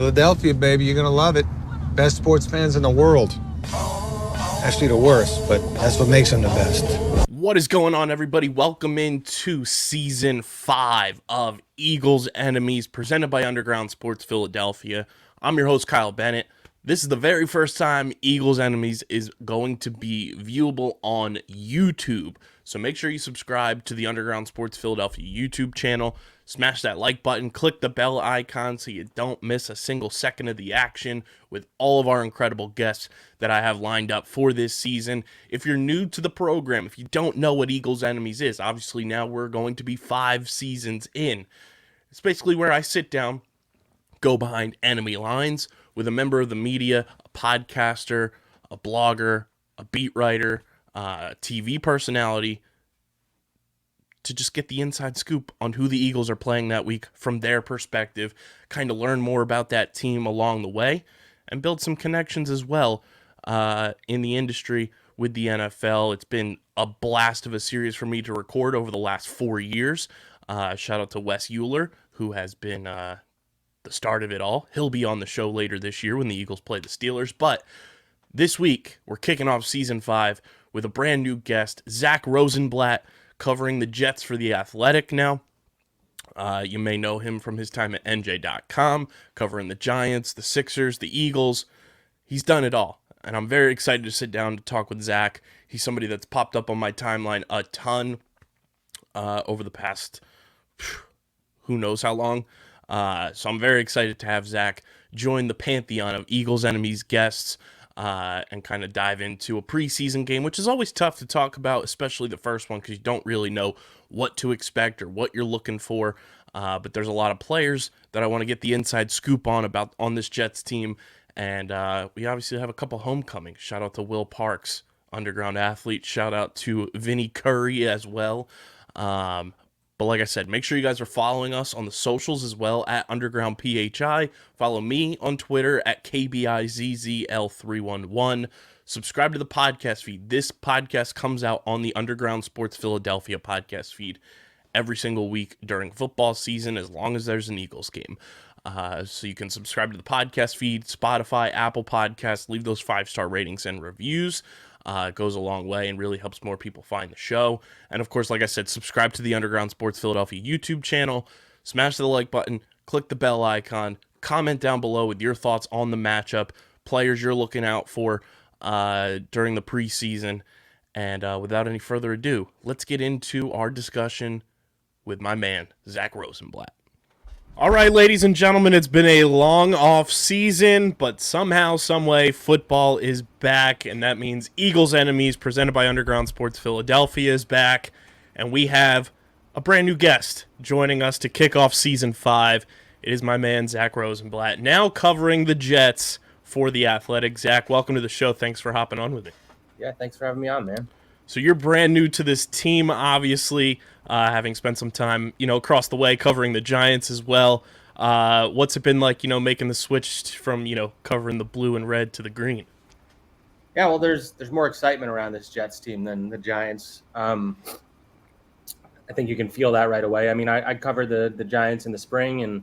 Philadelphia, baby, you're going to love it. Best sports fans in the world. Actually, the worst, but that's what makes them the best. What is going on, everybody? Welcome into Season 5 of Eagles Enemies, presented by Underground Sports Philadelphia. I'm your host, Kyle Bennett. This is the very first time Eagles Enemies is going to be viewable on YouTube. So make sure you subscribe to the Underground Sports Philadelphia YouTube channel. Smash that like button, click the bell icon so you don't miss a single second of the action with all of our incredible guests that I have lined up for this season. If you're new to the program, if you don't know what Eagles Enemies is, obviously now we're going to be 5 seasons in. It's basically where I sit down, go behind enemy lines with a member of the media, a podcaster, a blogger, a beat writer, a TV personality, to just get the inside scoop on who the Eagles are playing that week from their perspective, kind of learn more about that team along the way, and build some connections as well in the industry with the NFL. It's been a blast of a series for me to record over the last 4 years. Shout out to Wes Euler, who has been the start of it all. He'll be on the show later this year when the Eagles play the Steelers. But this week, we're kicking off Season 5 with a brand new guest, Zack Rosenblatt, covering the Jets for The Athletic now. You may know him from his time at NJ.com, covering the Giants, the Sixers, the Eagles. He's done it all, and I'm very excited to sit down to talk with Zack. He's somebody that's popped up on my timeline a ton over the past who knows how long. So I'm very excited to have Zack join the pantheon of Eagles Enemies guests and kind of dive into a preseason game, which is always tough to talk about, especially the first one, because you don't really know what to expect or what you're looking for. But there's a lot of players that I want to get the inside scoop on this Jets team. And we obviously have a couple homecomings. Shout out to Will Parks, underground athlete. Shout out to Vinny Curry as well. But like I said, make sure you guys are following us on the socials as well at Underground PHI. Follow me on Twitter at KBIZZL311. Subscribe to the podcast feed. This podcast comes out on the Underground Sports Philadelphia podcast feed every single week during football season, as long as there's an Eagles game. So you can subscribe to the podcast feed, Spotify, Apple Podcasts, leave those 5-star ratings and reviews. It goes a long way and really helps more people find the show. And of course, like I said, subscribe to the Underground Sports Philadelphia YouTube channel, smash the like button, click the bell icon, comment down below with your thoughts on the matchup, players you're looking out for during the preseason. And without any further ado, let's get into our discussion with my man, Zack Rosenblatt. All right, ladies and gentlemen, it's been a long off season, but somehow, someway, football is back, and that means Eagles Enemies, presented by Underground Sports Philadelphia, is back, and we have a brand new guest joining us to kick off Season 5. It is my man, Zack Rosenblatt, now covering the Jets for The Athletic. Zack, welcome to the show. Thanks for hopping on with me. Yeah, thanks for having me on, man. So you're brand new to this team, obviously, having spent some time, across the way covering the Giants as well. What's it been like, making the switch from, covering the blue and red to the green? Yeah, well, there's more excitement around this Jets team than the Giants. I think you can feel that right away. I mean, I covered the Giants in the spring, and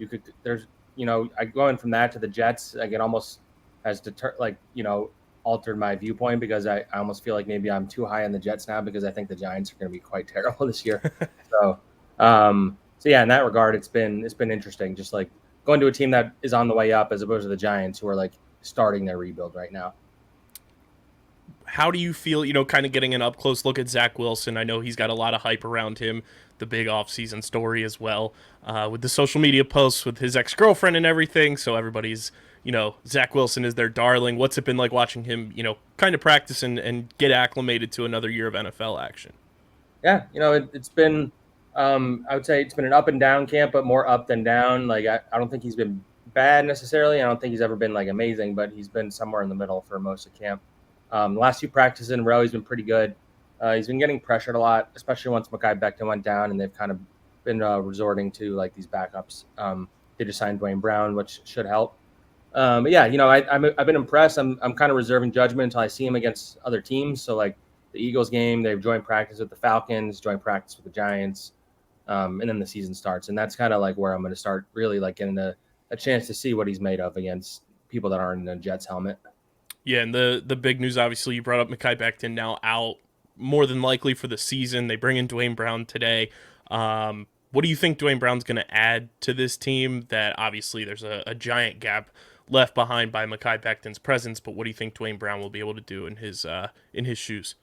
I going from that to the Jets, like it almost has altered my viewpoint, because I almost feel like maybe I'm too high on the Jets now, because I think the Giants are going to be quite terrible this year. So yeah, in that regard, it's been interesting, just like going to a team that is on the way up as opposed to the Giants, who are like starting their rebuild right now. How do you feel, kind of getting an up close look at Zach Wilson? I know he's got a lot of hype around him, the big offseason story as well, with the social media posts with his ex-girlfriend and everything. So everybody's, Zach Wilson is their darling. What's it been like watching him, kind of practice and get acclimated to another year of NFL action? Yeah, it's been, I would say it's been an up and down camp, but more up than down. Like, I don't think he's been bad necessarily. I don't think he's ever been like amazing, but he's been somewhere in the middle for most of camp. The last few practices in a row, he's been pretty good. He's been getting pressured a lot, especially once Mekhi Becton went down, and they've kind of been resorting to like these backups. They just signed Dwayne Brown, which should help. But yeah, I've been impressed. I'm kind of reserving judgment until I see him against other teams. So like the Eagles game, they've joined practice with the Falcons, joined practice with the Giants, and then the season starts. And that's kind of like where I'm going to start really like getting to a chance to see what he's made of against people that aren't in a Jets helmet. Yeah, and the big news, obviously, you brought up Mekhi Becton now out more than likely for the season. They bring in Dwayne Brown today. What do you think Dwayne Brown's going to add to this team? That obviously there's a giant gap left behind by Mekhi Becton's presence, but what do you think Dwayne Brown will be able to do in his shoes?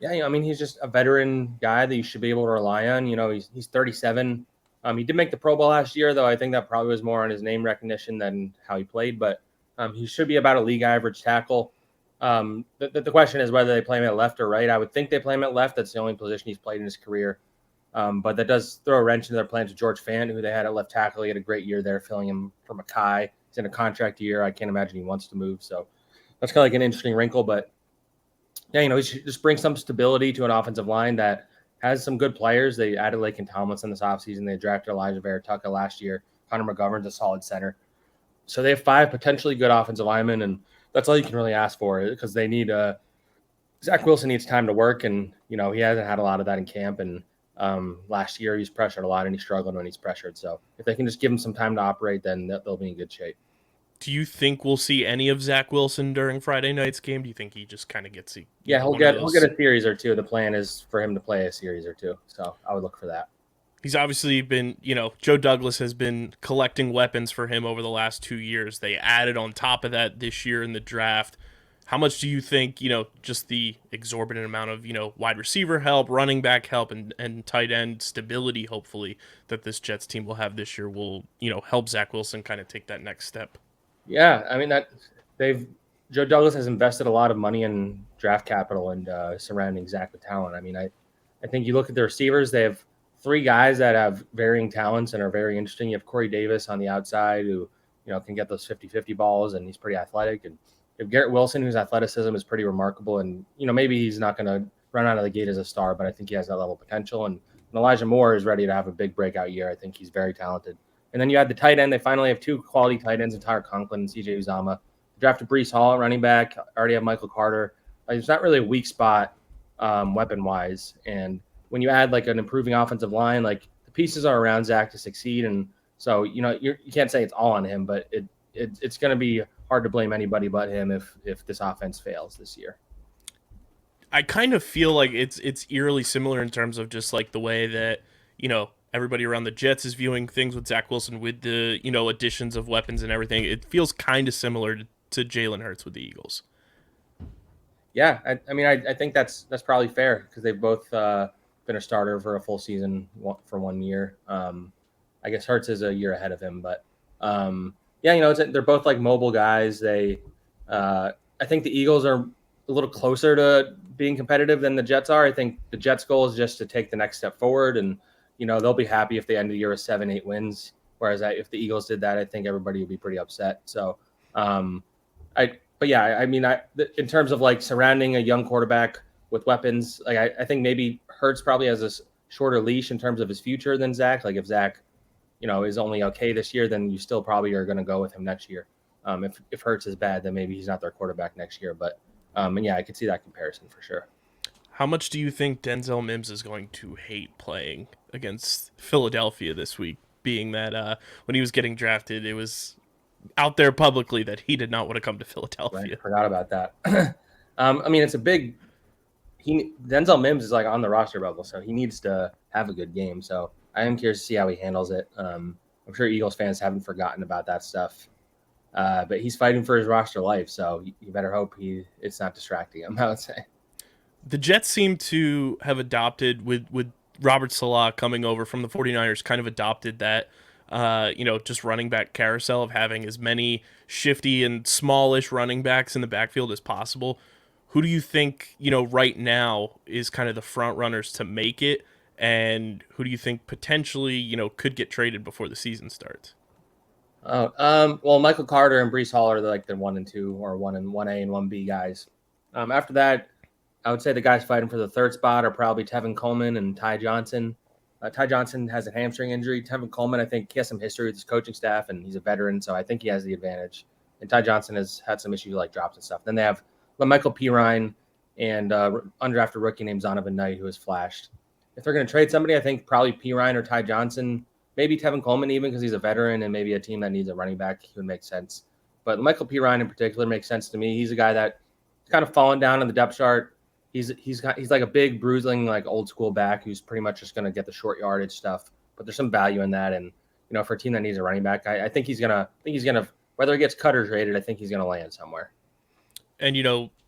Yeah, I mean, he's just a veteran guy that you should be able to rely on. He's 37. He did make the Pro Bowl last year, though. I think that probably was more on his name recognition than how he played. But he should be about a league average tackle. The question is whether they play him at left or right. I would think they play him at left. That's the only position he's played in his career. But that does throw a wrench into their plans with George Fant, who they had at left tackle. He had a great year there, filling him for Mekhi. He's in a contract year. I can't imagine he wants to move. So that's kind of like an interesting wrinkle. But yeah, he should just bring some stability to an offensive line that has some good players. They added Laken Tomlinson this offseason. They drafted Elijah Vera-Tucker last year. Connor McGovern's a solid center. So they have 5 potentially good offensive linemen, and that's all you can really ask for because they need Zach Wilson needs time to work, and he hasn't had a lot of that in camp. And last year he's pressured a lot, and he's struggling when he's pressured. So if they can just give him some time to operate, then they'll be in good shape. Do you think we'll see any of Zach Wilson during Friday night's game? Do you think he just kind of gets he'll get a series or two. The plan is for him to play a series or two. So I would look for that. He's obviously been, Joe Douglas has been collecting weapons for him over the last 2 years. They added on top of that this year in the draft. How much do you think, just the exorbitant amount of, wide receiver help, running back help, and tight end stability, hopefully, that this Jets team will have this year will, help Zach Wilson kind of take that next step? Yeah, I mean Joe Douglas has invested a lot of money in draft capital and surrounding Zach with talent. I mean, I think you look at the receivers, they have 3 guys that have varying talents and are very interesting. You have Corey Davis on the outside who, can get those 50-50 balls, and he's pretty athletic. And you have Garrett Wilson, whose athleticism is pretty remarkable. And, maybe he's not going to run out of the gate as a star, but I think he has that level of potential. And Elijah Moore is ready to have a big breakout year. I think he's very talented. And then you have the tight end. They finally have 2 quality tight ends, Tyler Conklin and CJ Uzomah. Drafted Breece Hall at running back. Already have Michael Carter. It's not really a weak spot weapon-wise. And when you add like an improving offensive line, like the pieces are around Zach to succeed. And so, you can't say it's all on him, but it's going to be hard to blame anybody but him if this offense fails this year. I kind of feel like it's eerily similar in terms of just like the way that, everybody around the Jets is viewing things with Zach Wilson with the, additions of weapons and everything. It feels kind of similar to Jalen Hurts with the Eagles. Yeah, I think that's probably fair because they've both been a starter for a full season for 1 year. I guess Hurts is a year ahead of him, but they're both like mobile guys. I think the Eagles are a little closer to being competitive than the Jets are. I think the Jets' goal is just to take the next step forward, and they'll be happy if they end the year with 7-8 wins. Whereas if the Eagles did that, I think everybody would be pretty upset. So, in terms of like surrounding a young quarterback with weapons, like I think maybe Hurts probably has a shorter leash in terms of his future than Zach. Like if Zach, is only okay this year, then you still probably are going to go with him next year. If Hurts is bad, then maybe he's not their quarterback next year. But I could see that comparison for sure. How much do you think Denzel Mims is going to hate playing against Philadelphia this week, being that when he was getting drafted, it was out there publicly that he did not want to come to Philadelphia? Right, forgot about that. It's a big – Denzel Mims is like on the roster bubble, so he needs to have a good game. So I am curious to see how he handles it. I'm sure Eagles fans haven't forgotten about that stuff. But he's fighting for his roster life, so you better hope it's not distracting him, I would say. The Jets seem to have adopted, with Robert Saleh coming over from the 49ers, kind of adopted that, just running back carousel of having as many shifty and smallish running backs in the backfield as possible. Who do you think, right now is kind of the front runners to make it? And who do you think potentially, could get traded before the season starts? Well, Michael Carter and Breece Hall are like the 1 and 2 or 1A and 1B guys. After that, I would say the guys fighting for the third spot are probably Tevin Coleman and Ty Johnson. Ty Johnson has a hamstring injury. Tevin Coleman, I think he has some history with his coaching staff, and he's a veteran, so I think he has the advantage. And Ty Johnson has had some issues like drops and stuff. Then they have Michael Pirine and undrafted rookie named Zonovan Knight, who has flashed. If they're going to trade somebody, I think probably Pirine or Ty Johnson. maybe Tevin Coleman even because he's a veteran and maybe a team that needs a running back, he would make sense. But Michael P. Ryan in particular makes sense to me. He's a guy that kind of fallen down in the depth chart. He's like a big bruising like old school back who's pretty much just going to get the short yardage stuff. But there's some value in that, and for a team that needs a running back, I think he's gonna whether he gets cut or traded, I think he's gonna land somewhere. And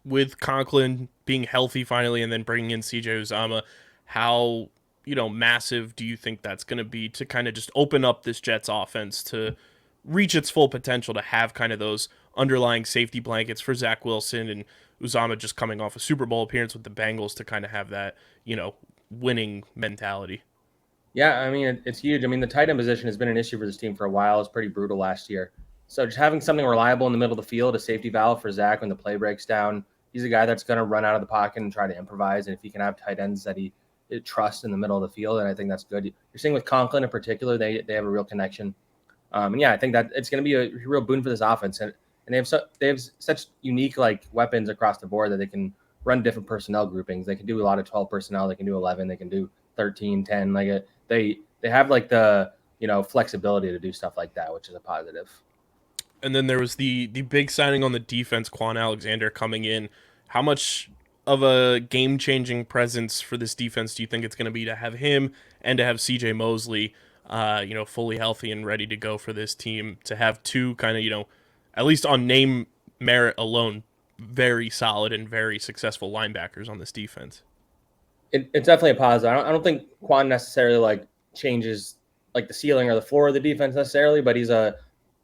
with Conklin being healthy finally, and then bringing in CJ Uzama, how massive do you think that's going to be to kind of just open up this Jets offense to reach its full potential, to have kind of those underlying safety blankets for Zach Wilson and Uzama just coming off a Super Bowl appearance with the Bengals to kind of have that, winning mentality? Yeah, I mean, it's huge. I mean, the tight end position has been an issue for this team for a while. It's pretty brutal last year. So just having something reliable in the middle of the field, a safety valve for Zach when the play breaks down. He's a guy that's going to run out of the pocket and try to improvise. And if he can have tight ends that he trusts in the middle of the field, then I think that's good. You're seeing with Conklin in particular, they have a real connection. And yeah, I think that it's going to be a real boon for this offense. And they have such unique like weapons across the board that they can run different personnel groupings. They can do a lot of 12 personnel. They can do 11. They can do 13, 10. They have like the flexibility to do stuff like that, which is a positive. And then there was the big signing on the defense, Quan Alexander coming in. How much of a game-changing presence for this defense do you think it's going to be to have him and to have CJ Mosley, fully healthy and ready to go for this team, to have two kind of, at least on name merit alone, very solid and very successful linebackers on this defense? It's definitely a positive. I don't think Quan necessarily changes the ceiling or the floor of the defense necessarily, but he's they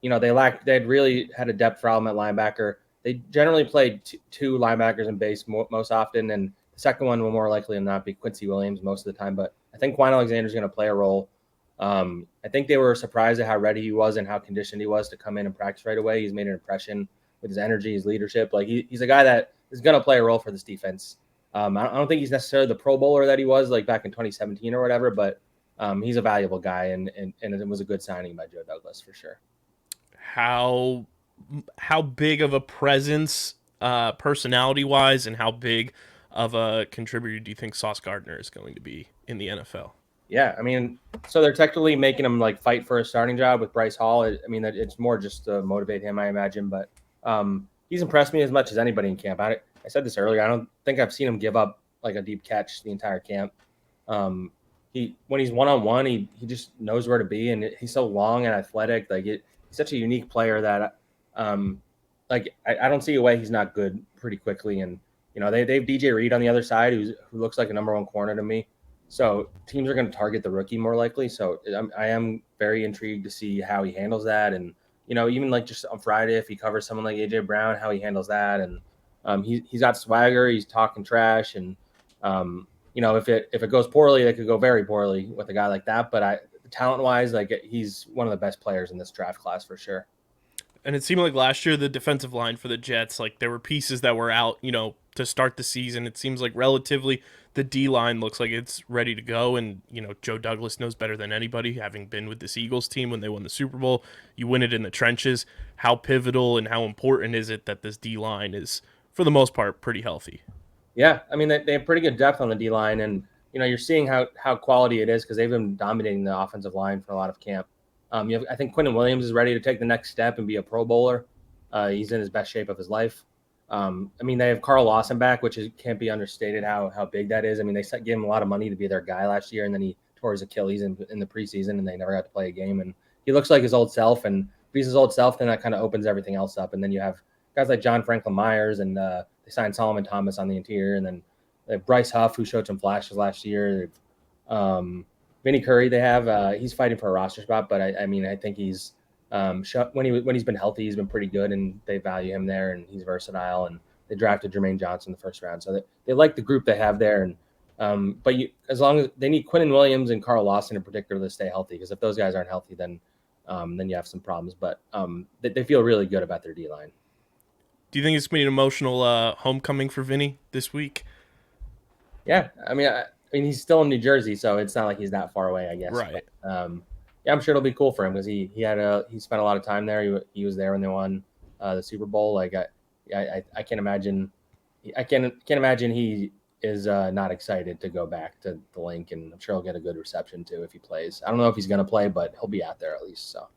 had really had a depth problem at linebacker. They generally played two linebackers in base most often, and the second one will more likely than not be Quincy Williams most of the time. But I think Quan Alexander is going to play a role. I think they were surprised at how ready he was and how conditioned he was to come in and practice right away. He's made an impression with his energy, his leadership. He's a guy that is going to play a role for this defense. I don't think he's necessarily the Pro Bowler that he was back in 2017 or whatever, but he's a valuable guy, and it was a good signing by Joe Douglas for sure. How big of a presence, personality-wise, and how big of a contributor do you think Sauce Gardner is going to be in the NFL? Yeah, I mean, so they're technically making him fight for a starting job with Bryce Hall. I mean, it's more just to motivate him, I imagine. But he's impressed me as much as anybody in camp. I said this earlier. I don't think I've seen him give up a deep catch the entire camp. When he's one-on-one, he just knows where to be, and he's so long and athletic. He's such a unique player that I don't see a way he's not good pretty quickly. And they have DJ Reed on the other side who looks like a number one corner to me. So teams are going to target the rookie more likely. So I am very intrigued to see how he handles that. And, even just on Friday, if he covers someone like A.J. Brown, how he handles that. And he's got swagger. He's talking trash. And, if it goes poorly, it could go very poorly with a guy like that. But talent-wise, he's one of the best players in this draft class for sure. And it seemed like last year the defensive line for the Jets, there were pieces that were out, to start the season. It seems like relatively the D-line looks like it's ready to go. And, Joe Douglas knows better than anybody, having been with this Eagles team when they won the Super Bowl. You win it in the trenches. How pivotal and how important is it that this D-line is, for the most part, pretty healthy? Yeah, I mean, they have pretty good depth on the D-line. And, you're seeing how quality it is because they've been dominating the offensive line for a lot of camp. I think Quentin Williams is ready to take the next step and be a Pro Bowler. He's in his best shape of his life. They have Carl Lawson back, which can't be understated how big that is. I mean, they gave him a lot of money to be their guy last year, and then he tore his Achilles in the preseason, and they never got to play a game. And he looks like his old self, and if he's his old self, then that kind of opens everything else up. And then you have guys like John Franklin Myers, and they signed Solomon Thomas on the interior, and then they have Bryce Huff, who showed some flashes last year. Vinny Curry, they have he's fighting for a roster spot, but I think he's when he's been healthy, he's been pretty good, and they value him there, and he's versatile. And they drafted Jermaine Johnson in the first round, so they like the group they have there. And as long as they need Quentin Williams and Carl Lawson in particular to stay healthy, because if those guys aren't healthy, then you have some problems. But they feel really good about their D line. Do you think it's going to be an emotional homecoming for Vinny this week? Yeah, I mean, he's still in New Jersey, so it's not like he's that far away, I guess. Right. But, yeah, I'm sure it'll be cool for him because he spent a lot of time there. He was there when they won the Super Bowl. I can't imagine. I can't imagine he is not excited to go back to the link, and I'm sure he'll get a good reception too if he plays. I don't know if he's going to play, but he'll be out there at least. So,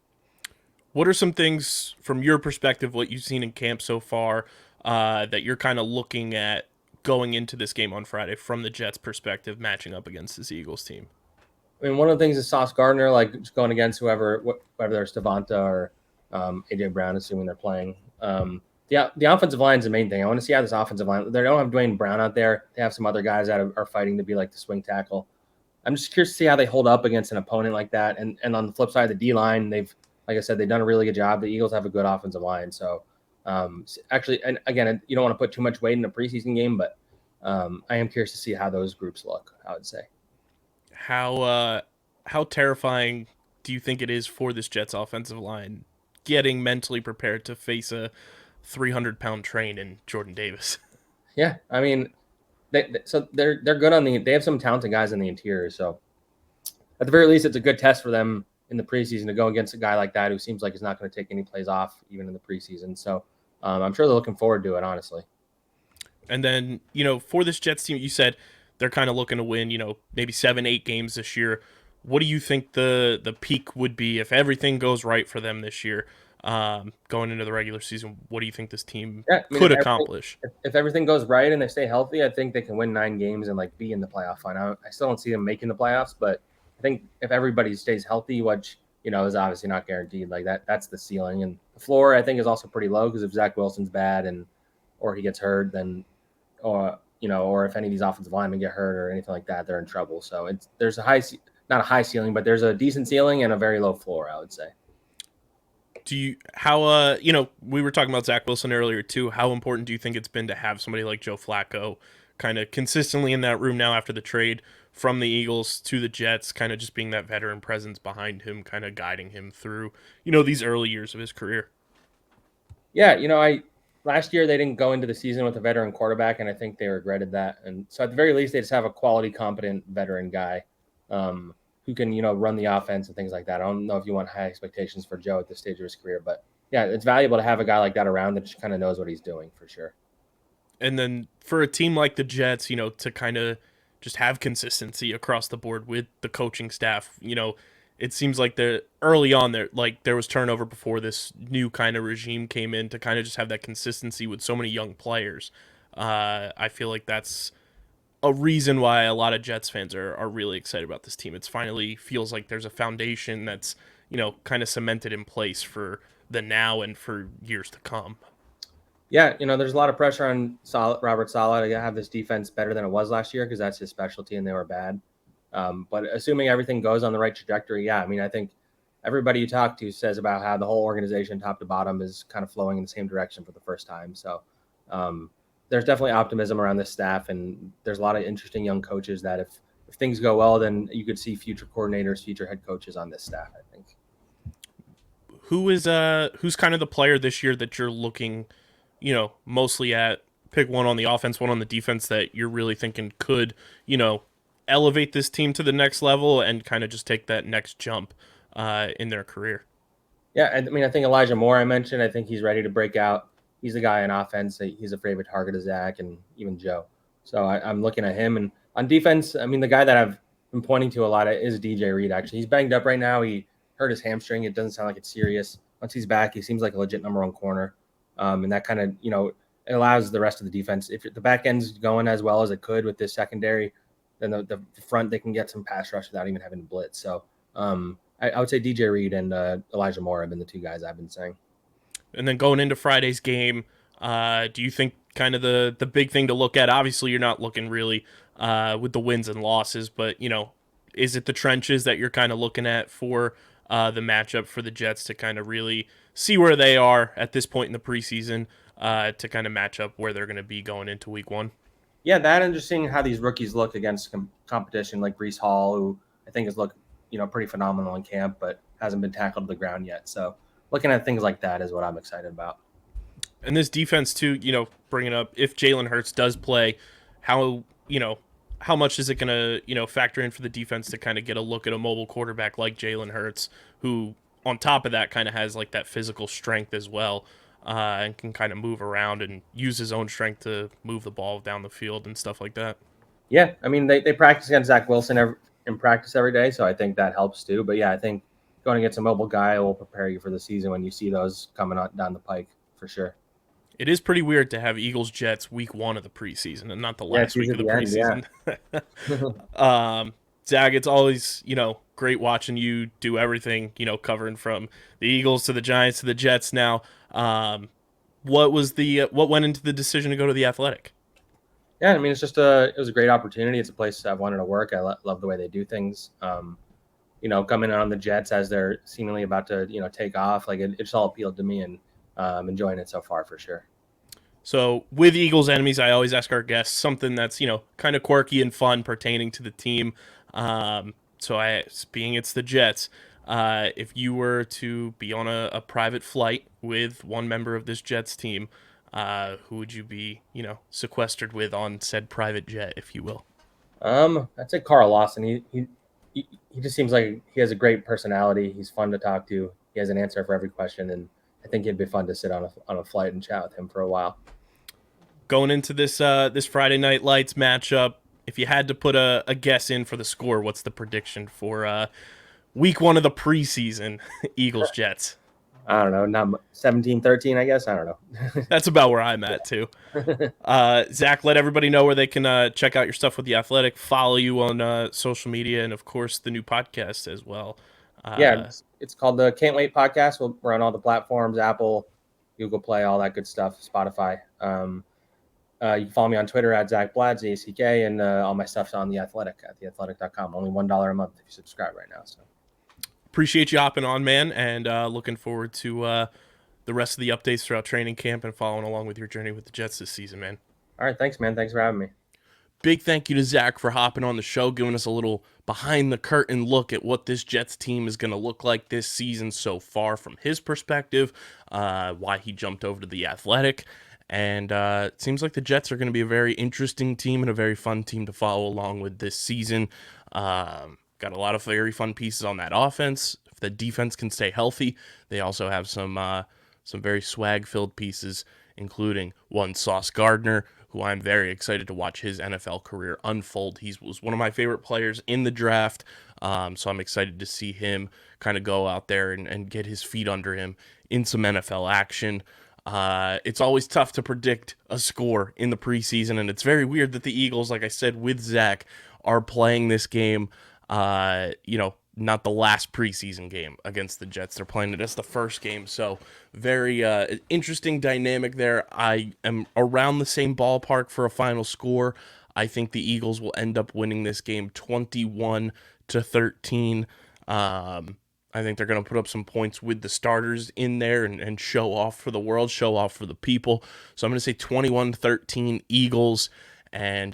What are some things from your perspective, what you've seen in camp so far, that you're kind of looking at going into this game on Friday from the Jets' perspective, matching up against this Eagles team? I mean, one of the things is Sauce Gardner, like just going against whether there's Devonta or AJ Brown, assuming they're playing. The offensive line is the main thing. I want to see how this offensive line. They don't have Dwayne Brown out there. They have some other guys that are fighting to be like the swing tackle. I'm just curious to see how they hold up against an opponent like that. And on the flip side, the D line, like I said, they've done a really good job. The Eagles have a good offensive line. So actually, and again, you don't want to put too much weight in a preseason game, but I am curious to see how those groups look, I would say. How terrifying do you think it is for this Jets offensive line getting mentally prepared to face a 300-pound train in Jordan Davis? Yeah, I mean, they're good on they have some talented guys in the interior. So at the very least, it's a good test for them in the preseason to go against a guy like that who seems like he's not going to take any plays off even in the preseason. So I'm sure they're looking forward to it, honestly. And then, for this Jets team, you said they're kind of looking to win, maybe 7-8 games this year. What do you think the peak would be if everything goes right for them this year, going into the regular season? What do you think this team could accomplish? If everything goes right and they stay healthy, I think they can win 9 games and be in the playoff fight. I still don't see them making the playoffs, but I think if everybody stays healthy, which is obviously not guaranteed, that's the ceiling. And the floor I think is also pretty low because if Zach Wilson's bad or he gets hurt, then or if any of these offensive linemen get hurt or anything like that, they're in trouble. So there's not a high ceiling, but there's a decent ceiling and a very low floor, I would say. We were talking about Zach Wilson earlier too. How important do you think it's been to have somebody like Joe Flacco kind of consistently in that room now after the trade from the Eagles to the Jets, kind of just being that veteran presence behind him, kind of guiding him through, these early years of his career? Yeah, last year they didn't go into the season with a veteran quarterback, and I think they regretted that. And so at the very least, they just have a quality, competent veteran guy who can, run the offense and things like that. I don't know if you want high expectations for Joe at this stage of his career, but yeah, it's valuable to have a guy like that around that just kind of knows what he's doing for sure. And then for a team like the Jets, to kind of just have consistency across the board with the coaching staff, it seems like early on there was turnover before this new kind of regime came in to kind of just have that consistency with so many young players. I feel like that's a reason why a lot of Jets fans are really excited about this team. It's finally feels like there's a foundation that's, kind of cemented in place for the now and for years to come. Yeah, there's a lot of pressure on Robert Saleh to have this defense better than it was last year because that's his specialty and they were bad. But assuming everything goes on the right trajectory, yeah, I mean, I think everybody you talk to says about how the whole organization top to bottom is kind of flowing in the same direction for the first time. So there's definitely optimism around this staff, and there's a lot of interesting young coaches that if things go well, then you could see future coordinators, future head coaches on this staff, I think. Who's kind of the player this year that you're looking, mostly at? Pick one on the offense, one on the defense that you're really thinking could, elevate this team to the next level and kind of just take that next jump in their career. Yeah, I mean, I think Elijah Moore I mentioned, I think he's ready to break out. He's the guy in offense. He's a favorite target of Zach and even Joe. So I'm looking at him. And on defense, I mean, the guy that I've been pointing to a lot is DJ Reed, actually. He's banged up right now. He hurt his hamstring. It doesn't sound like it's serious. Once he's back, he seems like a legit number one corner. And that kind of, it allows the rest of the defense. If the back end's going as well as it could with this secondary, then the front, they can get some pass rush without even having to blitz. So I would say DJ Reed and Elijah Moore have been the two guys I've been saying. And then going into Friday's game, do you think kind of the big thing to look at? Obviously, you're not looking really with the wins and losses, but, is it the trenches that you're kind of looking at for the matchup for the Jets to kind of really see where they are at this point in the preseason to kind of match up where they're going to be going into week 1? Yeah, that and just seeing how these rookies look against competition like Breece Hall, who I think has looked, pretty phenomenal in camp, but hasn't been tackled to the ground yet. So looking at things like that is what I'm excited about. And this defense too, bringing up if Jalen Hurts does play, how much is it going to, factor in for the defense to kind of get a look at a mobile quarterback like Jalen Hurts, who on top of that kind of has like that physical strength as well, and can kind of move around and use his own strength to move the ball down the field and stuff like that? Yeah, I mean they practice against Zach Wilson in practice every day, so I think that helps too. But yeah, I think going against a mobile guy will prepare you for the season when you see those coming on down the pike for sure. It is pretty weird to have Eagles Jets week 1 of the preseason and not the Yeah, it's last week of usually the the end. preseason. Yeah. Zach, it's always, great watching you do everything, covering from the Eagles to the Giants to the Jets now. What went into the decision to go to the Athletic? Yeah, I mean, it was a great opportunity. It's a place I've wanted to work. Love the way they do things. Coming on the Jets as they're seemingly about to, take off, like it's all appealed to me, and enjoying it so far for sure. So with Eagles enemies, I always ask our guests something that's kind of quirky and fun pertaining to the team. Being it's the Jets, if you were to be on a private flight with one member of this Jets team, who would you be sequestered with on said private jet, if you will? I'd say Carl Lawson. He just seems like he has a great personality. He's fun to talk to. He has an answer for every question, and I think it'd be fun to sit on a flight and chat with him for a while. Going into this Friday Night Lights matchup, if you had to put a guess in for the score, what's the prediction for week 1 of the preseason Eagles Jets? I don't know, not 17-13, I guess. I don't know. That's about where I'm at too. Zach, let everybody know where they can check out your stuff with the Athletic, follow you on social media, and of course the new podcast as well. Yeah, it's called the Can't Wait podcast. We're on all the platforms: Apple, Google Play, all that good stuff, Spotify. You can follow me on Twitter at Zack Blatt, ZACK, and all my stuff's on The Athletic at theathletic.com. Only $1 a month if you subscribe right now. So appreciate you hopping on, man, and looking forward to the rest of the updates throughout training camp and following along with your journey with the Jets this season, man. all right, thanks, man. Thanks for having me. Big thank you to Zach for hopping on the show, giving us a little behind the curtain look at what this Jets team is going to look like this season so far from his perspective, why he jumped over to the Athletic. And it seems like the Jets are going to be a very interesting team and a very fun team to follow along with this season. Got a lot of very fun pieces on that offense. If the defense can stay healthy, they also have some very swag-filled pieces, including one Sauce Gardner, who I'm very excited to watch his NFL career unfold. He was one of my favorite players in the draft, so I'm excited to see him kind of go out there and get his feet under him in some NFL action. It's always tough to predict a score in the preseason, and it's very weird that the Eagles, like I said, with Zach, are playing this game, not the last preseason game against the Jets. They're playing it as the first game, so very interesting dynamic there. I am around the same ballpark for a final score. I think the Eagles will end up winning this game 21-13. I think they're going to put up some points with the starters in there and show off for the world, show off for the people. So I'm going to say 21-13 Eagles, and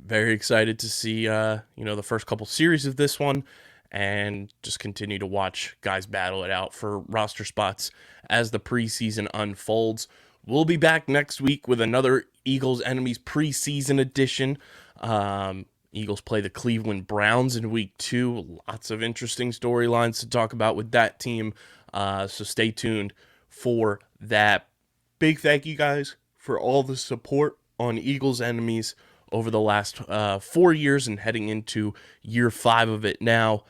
very excited to see, the first couple series of this one and just continue to watch guys battle it out for roster spots as the preseason unfolds. We'll be back next week with another Eagles Enemies preseason edition. Eagles play the Cleveland Browns in week 2. Lots of interesting storylines to talk about with that team. So stay tuned for that. Big thank you guys for all the support on Eagles Enemies over the last 4 years and heading into year 5 of it now.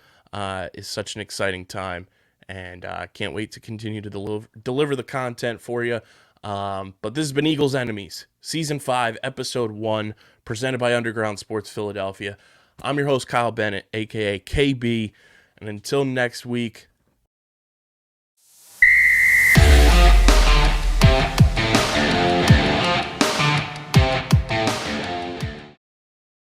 Is such an exciting time, and can't wait to continue to deliver the content for you. But this has been Eagles Enemies, Season 5, Episode 1, presented by Underground Sports Philadelphia. I'm your host, Kyle Bennett, a.k.a. KB, and until next week,